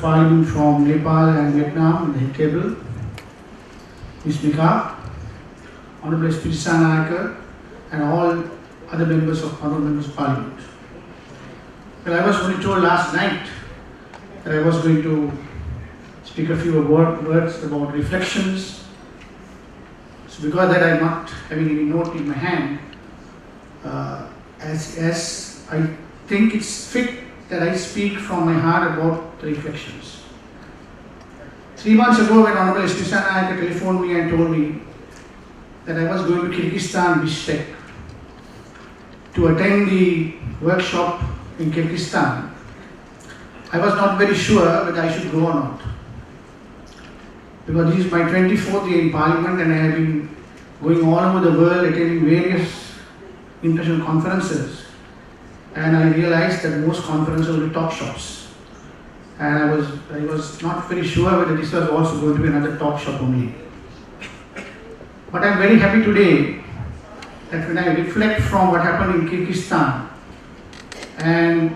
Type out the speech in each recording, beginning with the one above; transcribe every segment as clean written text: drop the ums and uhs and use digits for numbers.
Parliament from Nepal and Vietnam, the head table, Ms. Mika, Honorable S.P. Naika, and all other members of Parliament. Well, I was only told last night that I was going to speak a few words about reflections. So because that I'm not having any note in my hand, as I think it's fit that I speak from my heart about the reflections. 3 months ago, when Honorable S.P. Naika telephoned me and told me that I was going to Kyrgyzstan, Bishkek, to attend the workshop in Kyrgyzstan, I was not very sure whether I should go or not. Because this is my 24th year in Parliament and I have been going all over the world attending various international conferences. And I realized that most conferences were talk shops. And I was not very sure whether this was also going to be another talk shop only. But I'm very happy today that when I reflect from what happened in Kyrgyzstan and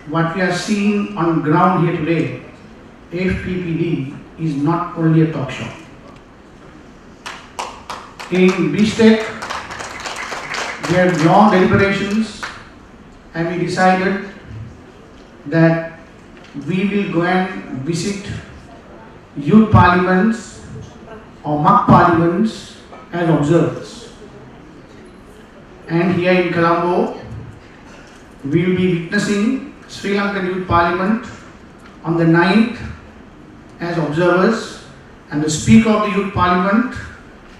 what we are seeing on ground here today, AFPPD is not only a talk shop. In Bishkek, we had long deliberations and we decided that we will go and visit youth parliaments or mock parliaments as observers. And here in Colombo, we will be witnessing Sri Lankan Youth Parliament on the 9th as observers, and the Speaker of the Youth Parliament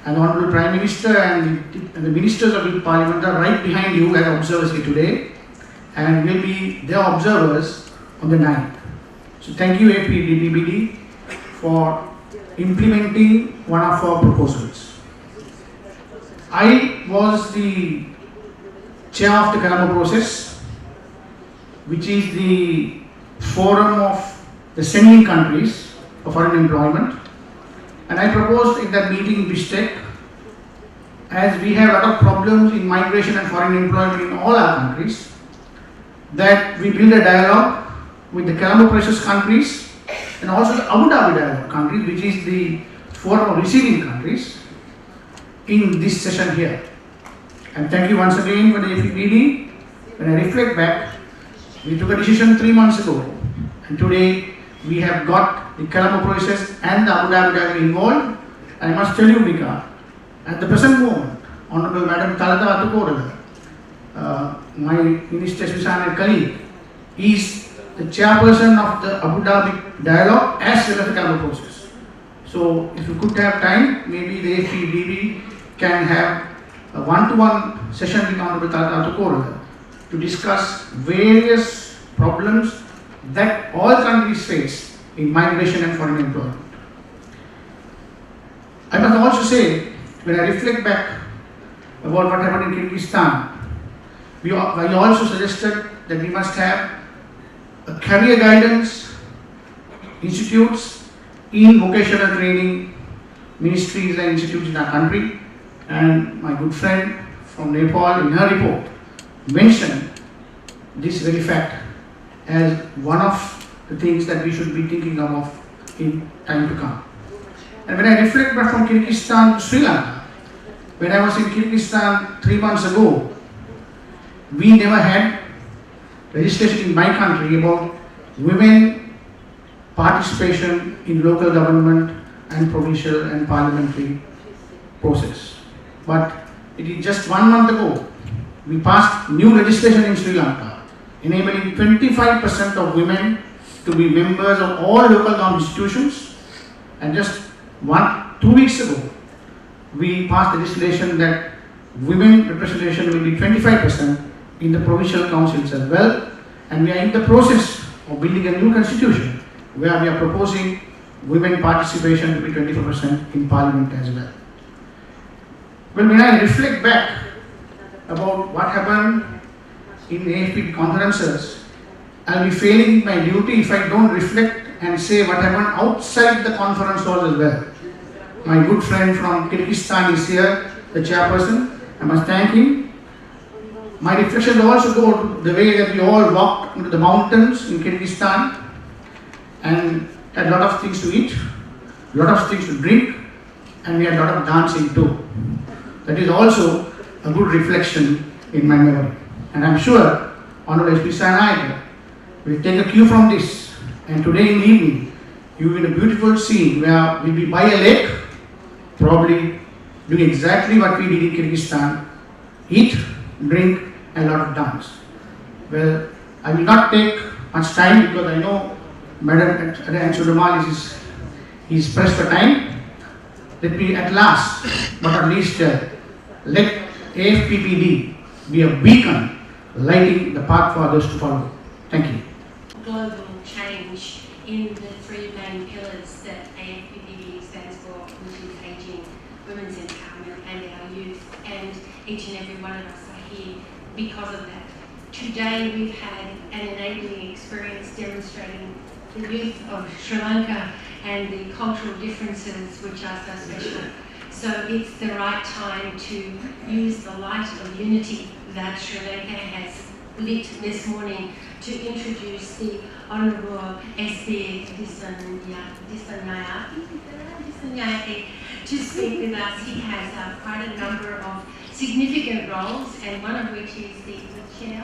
and the Honorable Prime Minister and the Ministers of Youth Parliament are right behind you as observers here today, and will be their observers on the 9th. So thank you AFPPD for implementing one of our proposals. I was the chair of the Colombo process, which is the forum of the sending countries for foreign employment, and I proposed in that meeting in Bishkek, as we have a lot of problems in migration and foreign employment in all our countries, that we build a dialogue with the Colombo process countries and also the Abu Dhabi dialogue countries, which is the forum of receiving countries, in this session here. And thank you once again for the AFPPD. When I reflect back, we took a decision 3 months ago, and today we have got the Colombo process and the Abu Dhabi dialogue involved. I must tell you, Mika, at the present moment, Honorable Madam Talata Atukorala, my Minister Swisana colleague, is the chairperson of the Abu Dhabi dialogue as well as the Colombo process. So if you could have time, maybe the AFPPD can have a one-to-one session with Honorable Talata Atukorala to discuss various problems that all countries face in migration and foreign employment. I must also say, when I reflect back about what happened in Kyrgyzstan, I also suggested that we must have a career guidance institutes in vocational training ministries and institutes in our country. And my good friend from Nepal, in her report, mentioned this very fact as one of the things that we should be thinking of in time to come. And when I reflect back from Kyrgyzstan to Sri Lanka, when I was in Kyrgyzstan 3 months ago, we never had legislation in my country about women participation in local government and provincial and parliamentary process. But it is just 1 month ago, we passed new legislation in Sri Lanka, enabling 25% of women to be members of all local government institutions. And just 2 weeks ago, we passed legislation that women representation will be 25% in the provincial councils as well. And we are in the process of building a new constitution where we are proposing women participation to be 24% in parliament as well. Well, when I reflect back about what happened in AFP conferences, I'll be failing in my duty if I don't reflect and say what happened outside the conference hall as well. My good friend from Kyrgyzstan is here, the chairperson. I must thank him. My reflections also go to the way that we all walked into the mountains in Kyrgyzstan, and had a lot of things to eat, a lot of things to drink, and we had a lot of dancing too. That is also a good reflection in my memory. And I'm sure Honorable SP Sanayaka will take a cue from this. And today in the evening, you will be in a beautiful scene where we'll be by a lake, probably doing exactly what we did in Kyrgyzstan, eat, drink, and a lot of dance. Well, I will not take much time because I know Madam Anshudamal is pressed for time. Let me at last, but at least, let AFPPD be a beacon lighting the path for others to follow. Thank you. Global change in the three main pillars that AFPPD stands for, which is ageing, women's empowerment and our youth, and each and every one of us are here because of that. Today we've had an enabling experience demonstrating the youth of Sri Lanka and the cultural differences which are so special. So it's the right time to use the light of unity that Sri Lanka has lit this morning to introduce the Honourable SP Dissanayake to speak with us. He has quite a number of significant roles, and one of which is the chair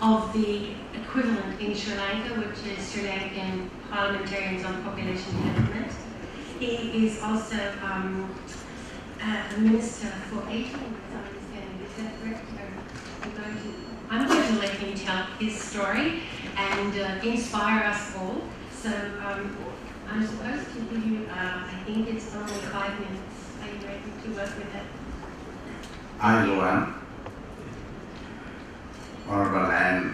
of the equivalent in Sri Lanka, which is Sri Lankan Parliamentarians on Population Development. He is also a Minister for Aging, as I understand. Is that correct? I'm going to let him tell his story and inspire us all. So I'm supposed to give you, I think it's only 5 minutes. Are you ready to work with that? Hi everyone. Honorable and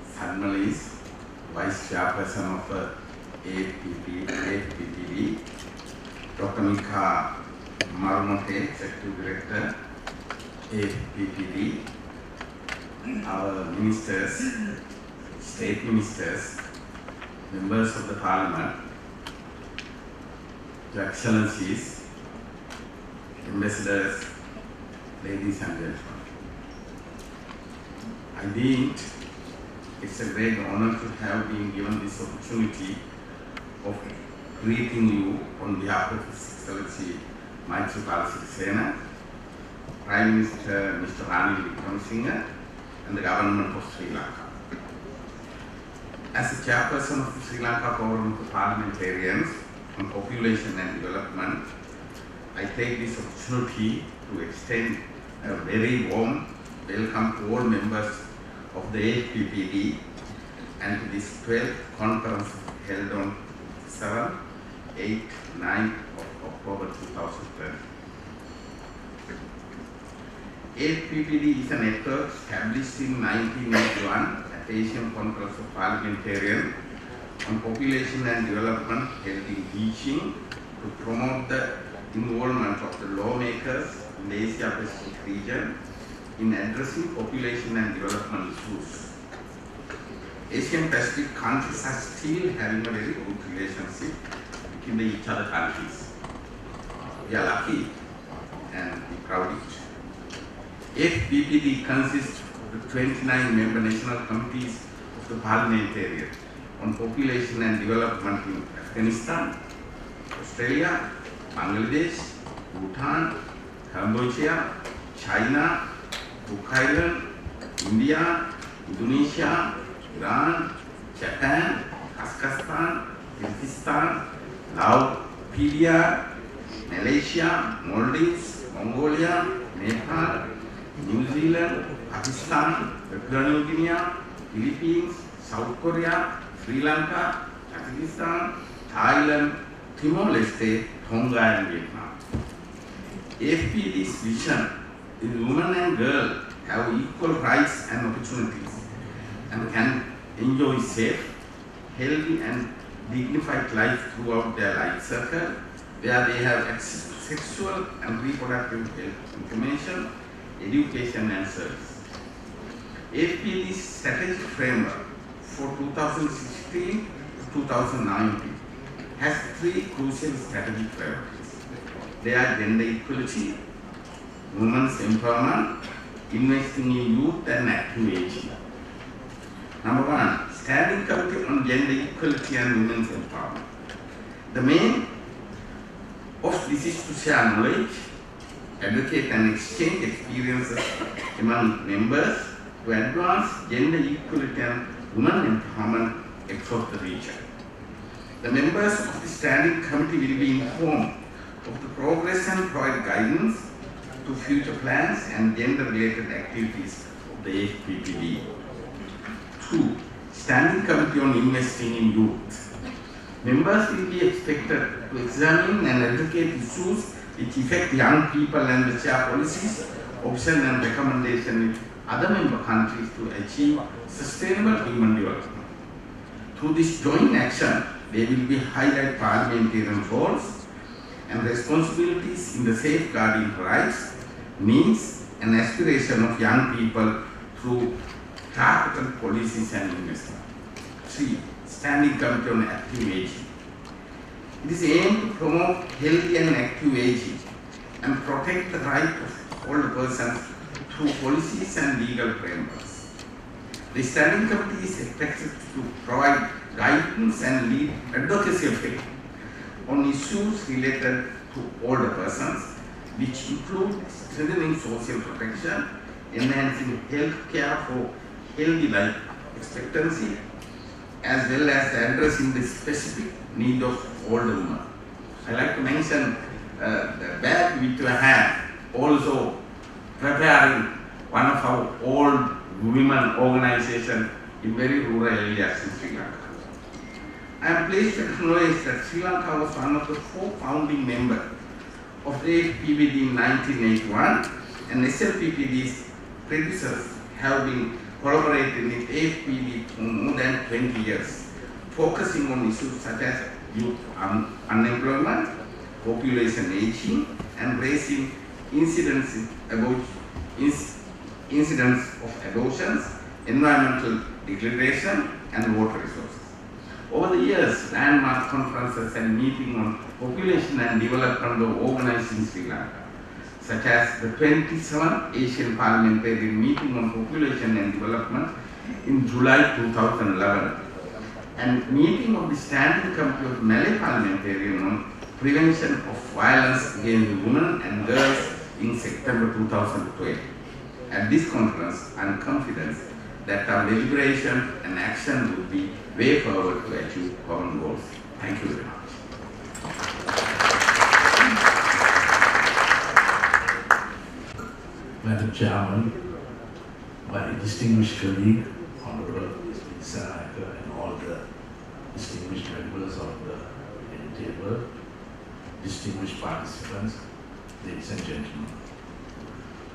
families, Vice Chairperson of AFPPD, Dr. Mika Marumote, Executive Director, AFPPD, our ministers, state ministers, members of the Parliament, Your Excellencies, ambassadors, ladies and gentlemen. I think it's a great honor to have been given this opportunity of greeting you on behalf of His Excellency Maithripala Sirisena, Prime Minister Mr. Ranil Wickremesinghe, and the Government of Sri Lanka. As the Chairperson of the Sri Lanka Forum of Parliamentarians on Population and Development, I take this opportunity to extend a very warm welcome to all members of the AFPPD and to this 12th conference held on 7, 8, 9 of October 2020. AFPPD is a network established in 1981 at Asian Conference of Parliamentarians on Population and Development held in Beijing to promote the involvement of the lawmakers in the Asia Pacific region in addressing population and development issues. Asian Pacific countries are still having a very good relationship between each other countries. We are lucky and we proud it. AFPPD consists of the 29 member national committees of the parliamentarians on population and development in Afghanistan, Australia, Bangladesh, Bhutan, Cambodia, China, Cook Island, India, Indonesia, Iran, Japan, Kazakhstan, Kyrgyzstan, Laos, Pedia, Malaysia, Maldives, Mongolia, Nepal, New Zealand, Pakistan, Papua New Guinea, Philippines, South Korea, Sri Lanka, Pakistan, Thailand, Timor-Leste, Tonga and Vietnam. AFPD's vision is women and girls have equal rights and opportunities and can enjoy safe, healthy and dignified life throughout their life circle, where they have access to sexual and reproductive health information, education and service. AFPD's strategic framework for 2016 to 2019 has 3 crucial strategic priorities. They are gender equality, women's empowerment, investing in youth and active aging. Number 1, Standing Committee on on gender equality and women's empowerment. The main of this is to share knowledge, advocate and exchange experiences among members to advance gender equality and women empowerment across the region. The members of the standing committee will be informed of the progress and provide guidance to future plans and gender-related activities of the AFPPD. 2. Standing Committee on Investing in Youth. Members will be expected to examine and advocate issues which affect young people and share policies, options and recommendations with other member countries to achieve sustainable human development. Through this joint action, they will be highlight parliamentarian roles and responsibilities in the safeguarding rights, needs and aspirations of young people through targeted policies and investment. 3. Standing Committee on Active Aging. It is aimed to promote healthy and active aging and protect the right of older persons through policies and legal frameworks. The Standing Committee is expected to provide guidance and lead advocacy effort on issues related to older persons, which include strengthening social protection, enhancing health care for healthy life expectancy, as well as addressing the specific need of older women. I like to mention the bag which we have also preparing one of our old women organization in very rural areas in Sri Lanka. I am pleased to acknowledge that Sri Lanka was one of the 4 founding members of the AFPPD in 1981, and SLPPD's predecessors have been collaborating with AFPPD for more than 20 years, focusing on issues such as youth unemployment, population aging, and raising incidents of abortions, environmental degradation, and water resources. Over the years, landmark conferences and meetings on population and development were organized in Sri Lanka, such as the 27th Asian Parliamentary Meeting on Population and Development in July 2011, and meeting of the Standing Committee of Malay Parliamentarians on Prevention of Violence Against Women and Girls in September 2012. At this conference, I am confident that our deliberation and action will be way forward to achieve common goals. Thank you very much. Madam Chairman, my distinguished colleague, Honorable Mr. Lanka, and all the distinguished members of the table, distinguished participants, ladies and gentlemen.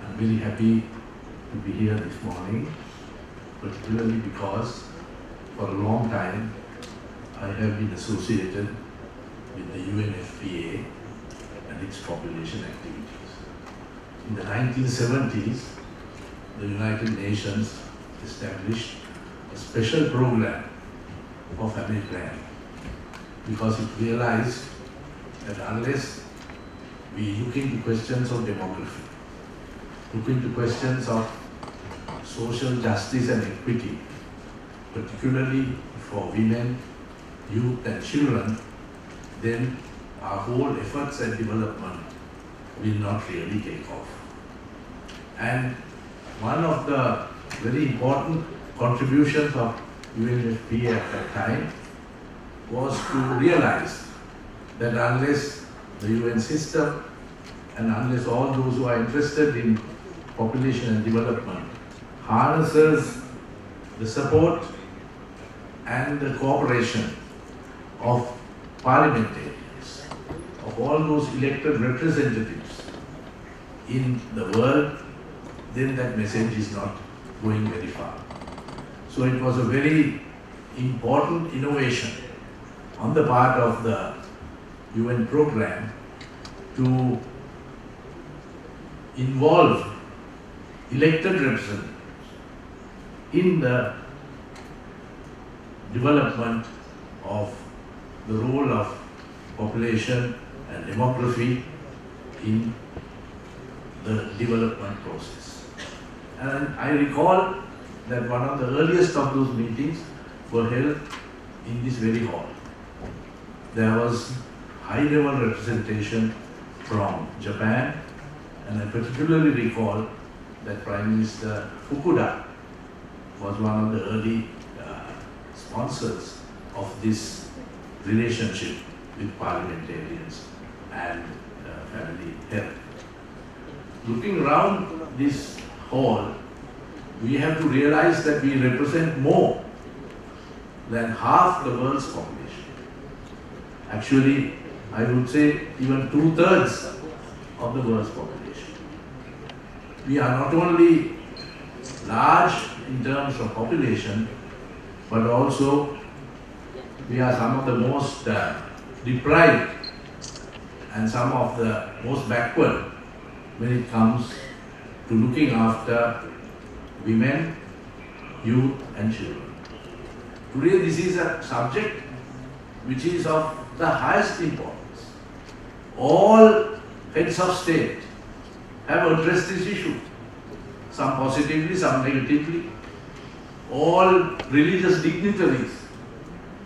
I'm very happy to be here this morning, particularly because for a long time I have been associated with the UNFPA and its population activities. In the 1970s, the United Nations established a special program for family planning because it realized that unless we look into questions of demography, look into questions of social justice and equity, particularly for women, youth and children, then our whole efforts at development will not really take off. And one of the very important contributions of UNFPA at that time was to realize that unless the UN system and unless all those who are interested in population and development harnesses the support and the cooperation of parliamentarians, of all those elected representatives in the world, then that message is not going very far. So it was a very important innovation on the part of the UN program to involve elected representatives in the development of the role of population and demography in the development process. And I recall that one of the earliest of those meetings were held in this very hall, there was high-level representation from Japan, and I particularly recall that Prime Minister Fukuda was one of the early sponsors of this relationship with parliamentarians and family health. Looking around this hall, we have to realize that we represent more than half the world's population. Actually, I would say even 2/3 of the world's population. We are not only large in terms of population, but also we are some of the most deprived and some of the most backward when it comes to looking after women, youth and children. Today this is a subject which is of the highest importance. All heads of state have addressed this issue, some positively, some negatively. All religious dignitaries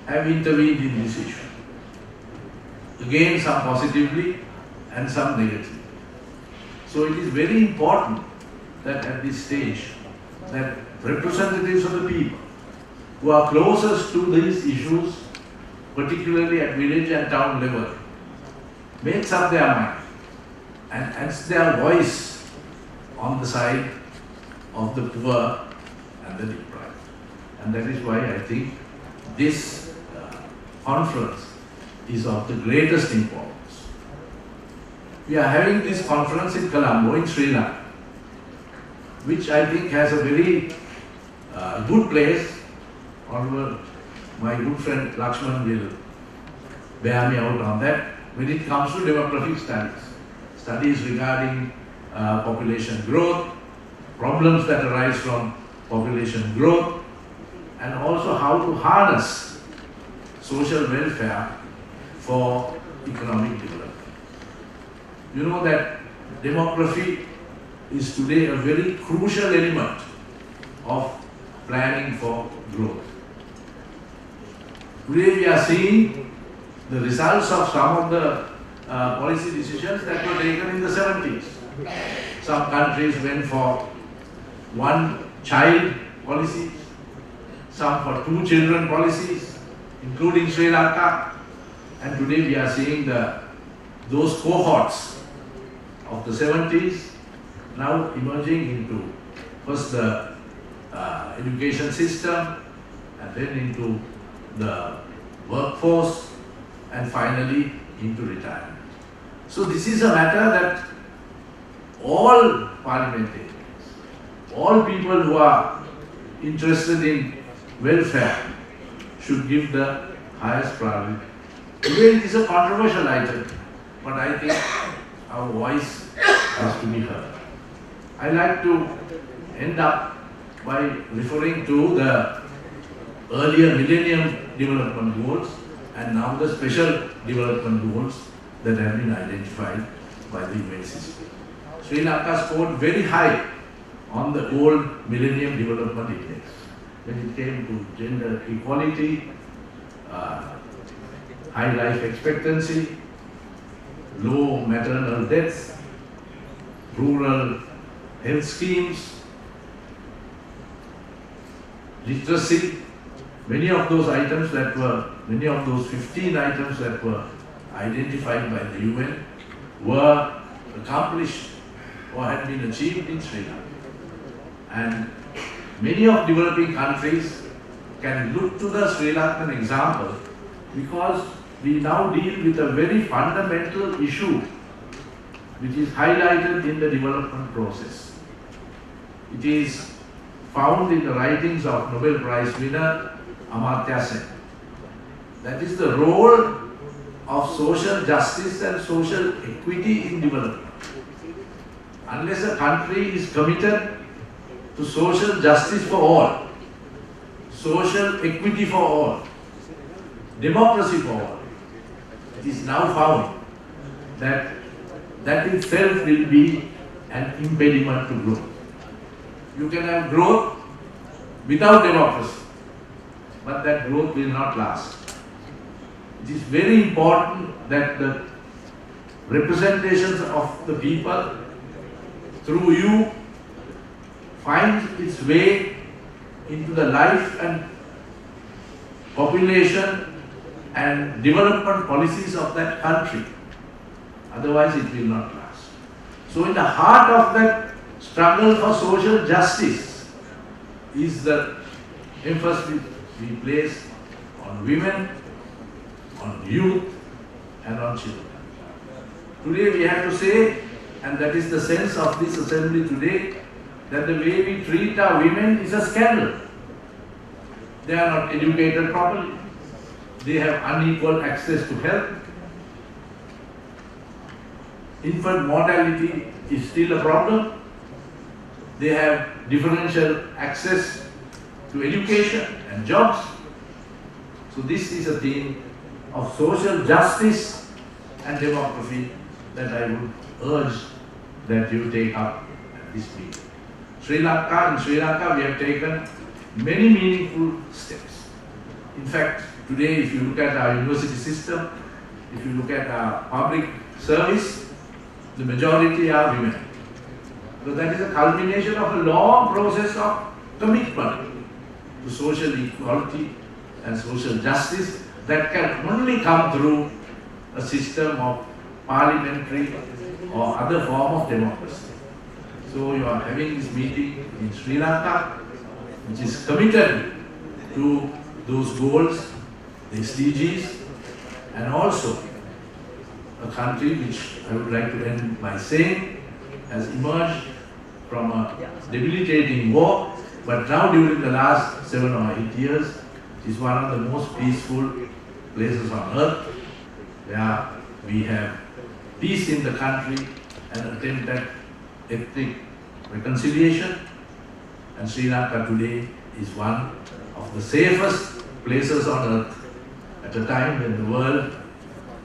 have intervened in this issue. Again, some positively and some negatively. So it is very important that at this stage, that representatives of the people who are closest to these issues, particularly at village and town level, makes up their mind and adds their voice on the side of the poor and the deprived. And that is why I think this conference is of the greatest importance. We are having this conference in Colombo in Sri Lanka, which I think has a very good place. However, my good friend Lakshman will bear me out on that. When it comes to demographic studies regarding population growth, problems that arise from population growth, and also how to harness social welfare for economic development. You know that demography is today a very crucial element of planning for growth. Today we are seeing the results of some of the policy decisions that were taken in the 70s. Some countries went for one child policies, some for 2 children policies, including Sri Lanka. And today we are seeing those cohorts of the 70s now emerging into first the education system and then into the workforce and finally into retirement. So this is a matter that all parliamentarians, all people who are interested in welfare should give the highest priority. Today it is a controversial item, but I think our voice has to be heard. I like to end up by referring to the earlier Millennium Development Goals and now the Special Development Goals that have been identified by the UN system. Sri Lanka scored very high on the old Millennium Development Index when it came to gender equality, high life expectancy, low maternal deaths, rural health schemes, literacy. Many of those 15 items that were identified by the UN were accomplished or had been achieved in Sri Lanka. And many of developing countries can look to the Sri Lankan example because we now deal with a very fundamental issue which is highlighted in the development process. It is found in the writings of Nobel Prize winner Amartya Sen. That is the role of social justice and social equity in development. Unless a country is committed to social justice for all, social equity for all, democracy for all, it is now found that that itself will be an impediment to growth. You can have growth without democracy, but that growth will not last. It is very important that the representations of the people through you finds its way into the life and population and development policies of that country. Otherwise it will not last. So in the heart of that struggle for social justice is the emphasis we place on women, on youth and on children. Today we have to say, and that is the sense of this assembly today, that the way we treat our women is a scandal. They are not educated properly. They have unequal access to health. Infant mortality is still a problem. They have differential access to education and jobs. So this is a theme of social justice and democracy that I would urge that you take up at this meeting. In Sri Lanka we have taken many meaningful steps. In fact, today if you look at our university system, if you look at our public service, the majority are women. So that is a culmination of a long process of commitment to social equality and social justice that can only come through a system of parliamentary or other form of democracy. So you are having this meeting in Sri Lanka, which is committed to those goals, the SDGs, and also a country which I would like to end by saying has emerged from a debilitating war, but now during the last 7 or 8 years is one of the most peaceful places on earth, where we have peace in the country and attempt at ethnic reconciliation. And Sri Lanka today is one of the safest places on earth at a time when the world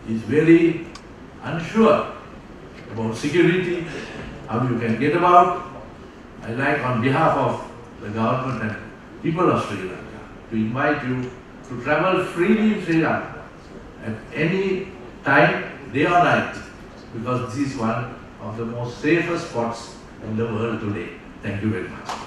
is very unsure about security, how you can get about. I like on behalf of the government and people of Sri Lanka to invite you to travel freely in Sri Lanka at any time, day or night, because this is one of the most safest spots in the world today. Thank you very much.